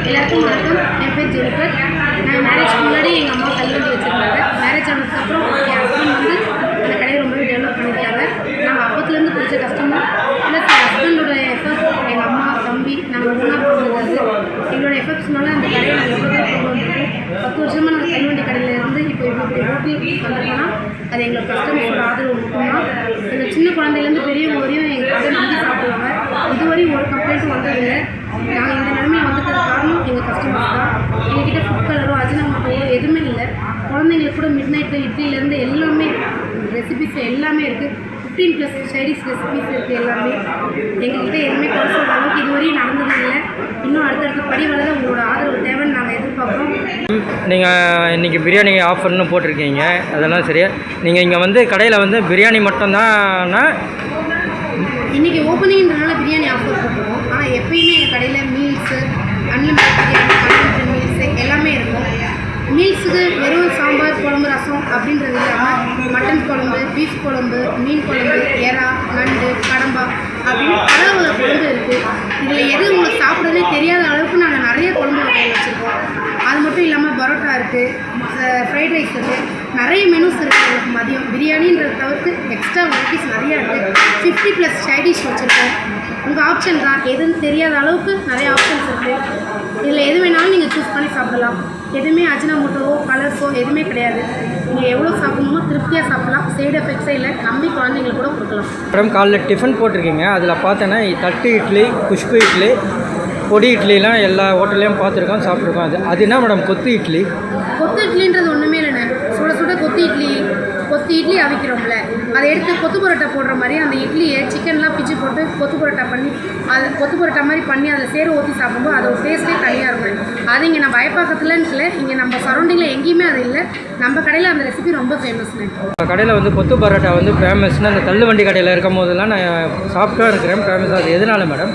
எல்லாருக்கும் வணக்கம். என் பேர் ஜெனிஃபர். நான் மேரேஜ்க்கு முன்னாடி எங்கள் அம்மா கல்வண்டி வச்சுருந்தாங்க. மேரேஜ் ஆனதுக்கப்புறம் என் ஹஸ்பண்ட் வந்து அந்த கடையை ரொம்பவே டெவலப் பண்ணியிருக்காங்க. நாங்கள் அப்போத்துலேருந்து பிடிச்ச கஸ்டமர் ப்ளஸ் என் ஹஸ்பண்டோட எஃபர்ட், எங்கள் அம்மா தம்பி நாங்கள் ஒன்றா போனது எங்களோட எஃபர்ட்ஸ்னால அந்த கடையை நாங்கள் எவ்வளோ கொண்டு வந்திருக்கோம். 10 வருஷமாக நாங்கள் கல்வண்டி கடையில் இருந்து இப்போ இப்படி ஹோட்டல் வந்திருக்கோன்னா அது எங்களோட கஸ்டமர்ஸோட ஆதரவு மட்டும்தான். எங்கள் சின்ன குழந்தைலேருந்து பெரியவங்க வரையும் எங்கள் கடை நம்பி சாப்பிடுவாங்க. இதுவரையும் ஒரு கம்ப்ளைண்ட்டும் வந்ததில்லை. நாங்கள் இந்த நிலைமையை வந்துக்கிறது காரணம் எங்கள் கஸ்டமர்ஸ் தான். எங்ககிட்ட ஃபுட் கலரோ அஜினமோட்டோவோ எதுவுமே இல்லை. குழந்தைங்களுக்கு கூட மிட் நைட்டில் இட்லிலேருந்து எல்லாமே ரெசிபிஸ் எல்லாமே இருக்குது. 15+ சைடிஷ் ரெசிபிஸ் இருக்குது. எல்லாமே எங்ககிட்ட எதுவுமே குறை சொல்கிற அளவுக்கு இதுவரையும் நடந்ததில்லை. இன்னும் அடுத்தடுத்த படி வளர உங்களோட ஆதரவு தேவைன்னு நாங்கள் எதிர்பார்க்குறோம். நீங்கள் இன்றைக்கி பிரியாணி ஆஃபர்னு போட்டிருக்கீங்க, அதெல்லாம் சரியா? நீங்கள் இங்கே வந்து கடையில் வந்து பிரியாணி மட்டும்தான்னா இன்றைக்கி ஓப்பனிங்கிறதுனால பிரியாணி ஆஃபர் போட்டுருக்கோம். ஆனால் எப்பயுமே எங்கள் கடையில் meals, unlimited biryani, unlimited meals எல்லாமே இருக்கும். மீல்ஸுக்கு வெறும் சாம்பார் குழம்பு ரசம் அப்படின்றது இல்லாமல் மட்டன் குழம்பு, பீஃப் குழம்பு, மீன் குழம்பு, எறா, நண்டு, கடம்பா அப்படின்னு பல குழம்பு இருக்குது. இதில் எது உங்களுக்கு சாப்பிட்றதே தெரியாத அளவுக்கு நாங்கள் நிறைய குழம்பு வகைகள் வச்சுருக்கோம். அது மட்டும் இல்லாமல் பரோட்டா இருக்குது, ஃப்ரைட் ரைஸ் இருக்குது, நிறைய மெனூஸ் இருக்குது. உங்களுக்கு மதியம் பிரியாணின்றதை தவிர்த்து எக்ஸ்ட்ரா வெரைட்டிஸ் நிறையா இருக்குது. 50+ சைடிஷ் வச்சுருக்கோம். உங்கள் ஆப்ஷன் தான், எதுன்னு தெரியாத அளவுக்கு நிறைய ஆப்ஷன்ஸ் இருக்குது. இதில் எது வேணாலும் நீங்கள் சூஸ் பண்ணி சாப்பிடலாம். எதுவுமே அஜினமோட்டோவோ கலர்ஸோ எதுவுமே கிடையாது. நீங்கள் எவ்வளோ சாப்பிடணுமோ திருப்தியாக சாப்பிடலாம். சைடு எஃபெக்ட்ஸே இல்லை. நம்பி குழந்தைங்களுக்கு கூட கொடுக்கலாம். மேடம் காலைல டிஃபன் போட்டிருக்கீங்க, அதில் பார்த்தேன்னா தட்டு இட்லி, குஷ்பு இட்லி, பொடி இட்லிலாம் எல்லா ஹோட்டல்லையும் பார்த்துருக்கோம், சாப்பிட்ருக்கோம். அது என்ன மேடம் கொத்து இட்லி? கொத்து இட்லின்றது ஒன்றுமே இல்லைண்ணே. சுட சுட கொத்து இட்லி அவிக்கிறோம்ல, அதை எடுத்து கொத்து பரோட்டா போடுற மாதிரி அந்த இட்லியை சிக்கன்லாம் பிச்சு போட்டு கொத்து பரோட்டா பண்ணி அதை கொத்து பரோட்டா மாதிரி பண்ணி அதில் சேறு ஊற்றி சாப்பிடும்போது அதோட டேஸ்ட்டே தனியாக இருக்கும். அது இங்கே நம்ம பயப்பாக்கத்துலன்னு இல்லை, இங்கே நம்ம சரௌண்டிங்கில் எங்கேயுமே அது இல்லை. நம்ம கடையில் அந்த ரெசிபி ரொம்ப ஃபேமஸ்ண்ணே. கடையில் வந்து கொத்து பரோட்டா வந்து ஃபேமஸ்னு அந்த தள்ளு வண்டி கடையில் இருக்கும் போதெல்லாம் நான் சாப்பிட்டா இருக்கிறேன் ஃபேமஸ். அது எதனால மேடம்?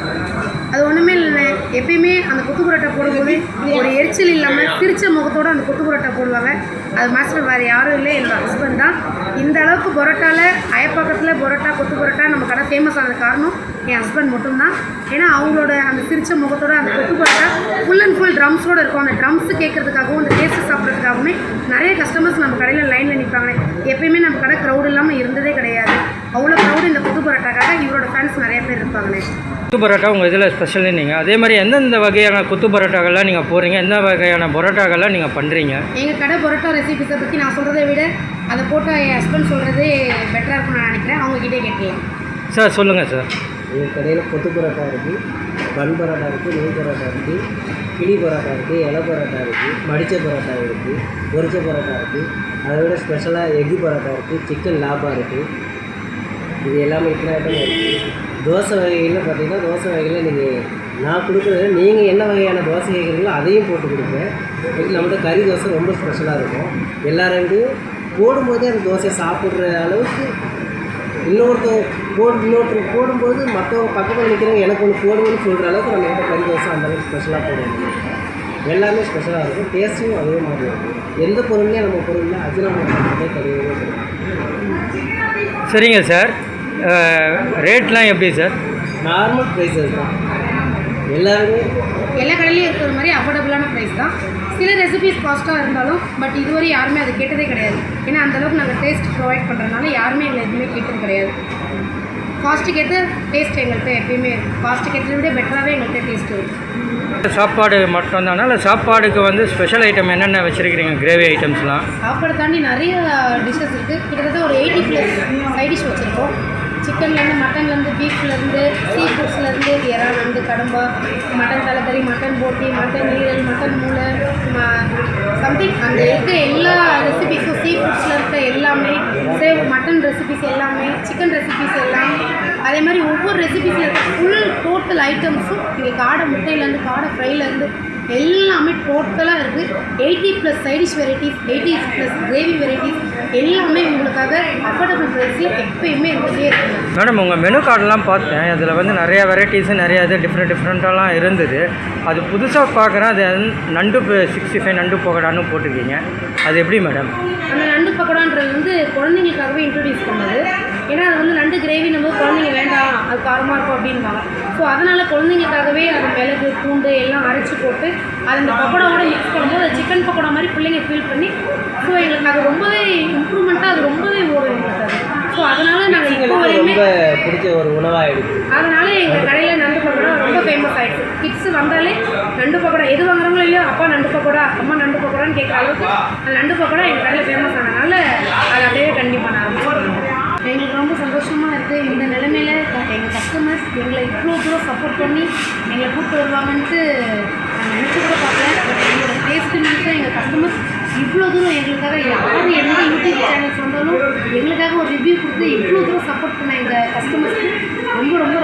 அது ஒன்றுமே இல்லைண்ணே. எப்பயுமே அந்த கொத்து பரோட்டா போடும்போது ஒரு எரிச்சல் இல்லாமல் சிரிச்ச முகத்தோடு அந்த கொத்து பரோட்டா போடுவாங்க. அது மாஸ்டர் வேறு யாரும் இல்லை, என்னோட ஹஸ்பண்ட் தான். இந்த அளவுக்கு பரோட்டாவில் அயப்பாக்கத்தில் பரோட்டா கொத்து பரோட்டா நம்ம கடை ஃபேமஸ் ஆனது காரணம் என் ஹஸ்பண்ட் மட்டும்தான். ஏன்னா அவங்களோட அந்த சிரிச்ச முகத்தோட அந்த கொத்து பரோட்டா ஃபுல் அண்ட் ஃபுல் ட்ரம்ஸோடு இருக்கும். அந்த ட்ரம்ஸு கேட்குறதுக்காகவும் அந்த டேஸ்ட்டு சாப்பிட்றதுக்காகவுமே நிறைய கஸ்டமர்ஸ் நம்ம கடையில் லைனில் நிற்பாங்க. எப்பயுமே நம்ம கடை க்ரௌட் இல்லாமல் இருந்ததே கிடையாது. அவ்வளோ க்ரௌடு இந்த கொத்து பரோட்டாக்காக இவரோட ஃபேன்ஸ் நிறைய பேர் இருப்பாங்களே. கொத்து பரோட்டா உங்கள் இதில் ஸ்பெஷல் நீங்கள் அதே மாதிரி எந்தெந்த வகையான கொத்து பரோட்டாக்கள்லாம் நீங்கள் போடுறீங்க, எந்த வகையான பரோட்டாக்கள்லாம் நீங்கள் பண்ணுறீங்க? எங்கள் கடை பரோட்டா ரெசிபிஸை பற்றி நான் சொல்கிறத விட அதை போட்டால் என் ஹஸ்பண்ட் சொல்கிறதே பெட்டராக இருக்கும்னு நான் நினைக்கிறேன். அவங்ககிட்டே கேட்கலாம். சார் சொல்லுங்கள் சார். எங்கள் கடையில் கொத்து பரோட்டா இருக்குது, பன் பரோட்டா இருக்குது, நெய் பரோட்டா இருக்குது, கிளி பரோட்டா இருக்குது, இலை பரோட்டா இருக்குது, மடித்த பரோட்டா இருக்குது, பொரிச்ச பரோட்டா இருக்குது. அதை விட ஸ்பெஷலாக எக்கு பரோட்டா இருக்குது, சிக்கன் லாபா இருக்குது. இது எல்லாமே இத்தனை ஐட்டம் இருக்குது. தோசை வகைகளில் பார்த்திங்கன்னா தோசை வகைகளில் நீங்கள் நான் கொடுக்குறது நீங்கள் என்ன வகையான தோசை கேட்குறீங்களோ அதையும் போட்டு கொடுப்பேன். நம்மகிட்ட கறி தோசை ரொம்ப ஸ்பெஷலாக இருக்கும். எல்லாரும் போடும்போதே அந்த தோசையை சாப்பிட்ற அளவுக்கு இன்னொருத்தர் போடும்போது மற்றவங்க பக்கத்தில் நிற்கிறவங்க எனக்கு ஒன்று போடுங்கன்னு சொல்கிற அளவுக்கு நம்மகிட்ட கறி தோசை அந்தளவுக்கு ஸ்பெஷலாக போடுவோம். எல்லாமே ஸ்பெஷலாக இருக்கும். டேஸ்ட்டும் அதே மாதிரி இருக்கும். எந்த பொருள்லேயே நம்ம பொருளில் அஜினமோட்டோ கறியவே இருக்கும். சரிங்க சார். ரேட்லாம் எப்படி சார்? நார்மல் ப்ரைஸஸ் தான். எல்லாருமே எல்லா கடையிலையும் இருக்கிற மாதிரி அஃபோர்டபுளான ப்ரைஸ் தான். சில ரெசிபிஸ் காஸ்ட்டாக இருந்தாலும் பட் இதுவரை யாருமே அதை கேட்டதே கிடையாது. ஏன்னா அந்தளவுக்கு நாங்கள் டேஸ்ட் ப்ரொவைட் பண்ணுறதுனால யாருமே எங்களை எதுவுமே கேட்டது கிடையாது. காஸ்ட்டுக்கு ஏற்ற டேஸ்ட் எங்கள்கிட்ட எப்பயுமே இருக்குது. காஸ்ட்டுக்கு ஏற்றதை விட பெட்டராகவே எங்கள்கிட்ட டேஸ்ட் இருக்குது. சாப்பாடு மட்டும் தானே இல்லை சாப்பாடுக்கு வந்து ஸ்பெஷல் ஐட்டம் என்னென்ன வச்சுருக்கிறீங்க? கிரேவி ஐட்டம்ஸ்லாம் சாப்பாடு தாண்டி நிறைய டிஷ்ஷஸ் இருக்குது. கிட்டத்தட்ட ஒரு 80+ சைட் டிஷ் வச்சுருக்கோம். சிக்கன்லேருந்து மட்டன்லேருந்து பீஃப்லேருந்து சீ ஃபுட்ஸ்லேருந்து இறா நண்டு கடம்பா மட்டன் தலைக்கறி மட்டன் போட்டி மட்டன் ஈரல் மட்டன் மூளை சம்திங் அந்த இருக்க எல்லா ரெசிபிஸும் சீ ஃபுட்ஸில் இருக்க எல்லாமே மட்டன் ரெசிபிஸ் எல்லாமே சிக்கன் ரெசிபிஸ் எல்லாமே அதே மாதிரி ஒவ்வொரு ரெசிபிஸில் இருக்க ஃபுல் டோட்டல் ஐட்டம்ஸும் இங்கே காடை முட்டையிலேருந்து காடை ஃப்ரைலேருந்து எல்லாமே டோட்டலாக இருக்குது 80+ சைடிஷ் வெரைட்டிஸ் 80+ கிரேவி வெரைட்டிஸ் எல்லாமே உங்களுக்காக அஃபோர்டபுள் ப்ரைஸில் எப்பயுமே இருந்துகிட்டே இருக்குங்க. மேடம் உங்கள் மெனு கார்டெலாம் பார்த்தேன், அதில் வந்து நிறையா வெரைட்டிஸு நிறையா இது டிஃப்ரெண்ட்டாலாம் இருந்தது. அது புதுசாக பார்க்குறேன், அது நண்டு 65 நண்டு பக்கோடான்னு போட்டிருக்கீங்க. அது எப்படி மேடம்? அந்த நண்டு பக்கோடான்றது வந்து குழந்தைங்களுக்காகவே இன்ட்ரடியூஸ் பண்ணது. ஏன்னா அது வந்து நண்டு கிரேவி நம்ம குழந்தைங்க வேண்டாம் அது காரமாக இருக்கும் அப்படின்வாங்க. ஸோ அதனால் குழந்தைங்களுக்காகவே அது மிளகு பூண்டு எல்லாம் அரைச்சி போட்டு அது அந்த பக்கோடாவோட மிக்ஸ் பண்ணும்போது அது சிக்கன் பக்கோடா மாதிரி பிள்ளைங்க ஃபீல் பண்ணி ஸோ எங்களுக்கு அது ரொம்பவே இம்ப்ரூவ்மெண்ட்டாக அது ரொம்பவே ஓடும் எங்களுக்கு அது. ஸோ அதனால் நாங்கள் இப்போ வரையுமே ரொம்ப பிடிச்ச ஒரு உணவாகிடுது. அதனால் எங்கள் கடையில் நண்டு பக்கோடா ரொம்ப ஃபேமஸ் ஆகிடுச்சு. கிட்ஸு வந்தாலே நண்டு பக்கோடா எது வாங்குறாங்களோ இல்லையோ அப்பா நண்டு பக்கோடா அம்மா நண்டு பக்கோடான்னு கேட்குற அளவுக்கு அந்த நண்டு பக்கோடா எங்கள் கடையில் ஃபேமஸ் ஆனதுனால அதை அப்படியே கண்டிப்பாக நான் ஆரம்பிச்சிருக்கேன். எங்களுக்கு ரொம்ப சந்தோஷமாக இருக்குது. இந்த நிலைமையில் எங்கள் கஸ்டமர்ஸ் எங்களை இவ்வளோ தூரம் சப்போர்ட் பண்ணி எங்களை கூப்பிட்டு வருவாங்கன்ட்டு நான் நினச்சி கூட பார்க்கல. பட் எங்களோட டேஸ்ட்டு நினச்சா எங்கள் கஸ்டமர்ஸ் இவ்வளோ தூரம் எங்களுக்காக யார் எந்த யூடியூப் சேனல்ஸ் வந்தாலும் எங்களுக்காக ஒரு ரிவ்யூ கொடுத்து இவ்வளோ தூரம் சப்போர்ட் பண்ண எங்கள் கஸ்டமர்ஸ்க்கு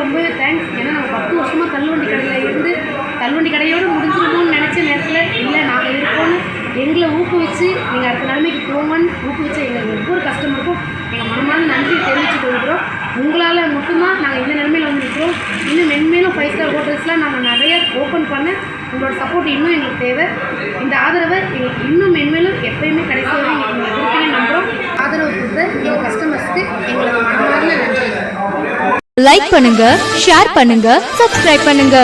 ரொம்பவே தேங்க்ஸ். ஏன்னா நாங்கள் 10 வருஷமாக தள்ளுவண்டி கடையில் இருந்து தள்ளுவண்டி கடையோடு முடிஞ்சிருமோன்னு நினச்ச நேரத்தில் இல்லை நாங்கள் இருக்கோன்னு எங்களை ஊக்குவிச்சு நீங்கள் அடுத்த நிலைமைக்கு போங்கன்னு ஊக்குவிச்சு எங்கள் ஒவ்வொரு கஸ்டமருக்கும் எங்கள் மனமான நன்றி தெரிவித்துக் கொள்கிறோம். உங்களால் மட்டும்தான் நாங்கள் இந்த நிலைமையில் வந்து இருக்கிறோம். இன்னும் மென்மேலும் 5 ஸ்டார் ஹோட்டல்ஸ்லாம் நாங்கள் நிறைய ஓப்பன் பண்ண உங்களோட சப்போர்ட் இன்னும் எங்களுக்கு தேவை. இந்த ஆதரவை எங்களுக்கு இன்னும் மென்மேலும் எப்பயுமே கடைசி வரை எங்களுக்கு கொடுப்பீங்கன்னு நம்புகிறோம். ஆதரவு கொடுத்த எங்கள் கஸ்டமர்ஸ்க்கு எங்களோட மனமார்ந்த நன்றி. லைக் பண்ணுங்க, ஷேர் பண்ணுங்க, சப்ஸ்கிரைப் பண்ணுங்க.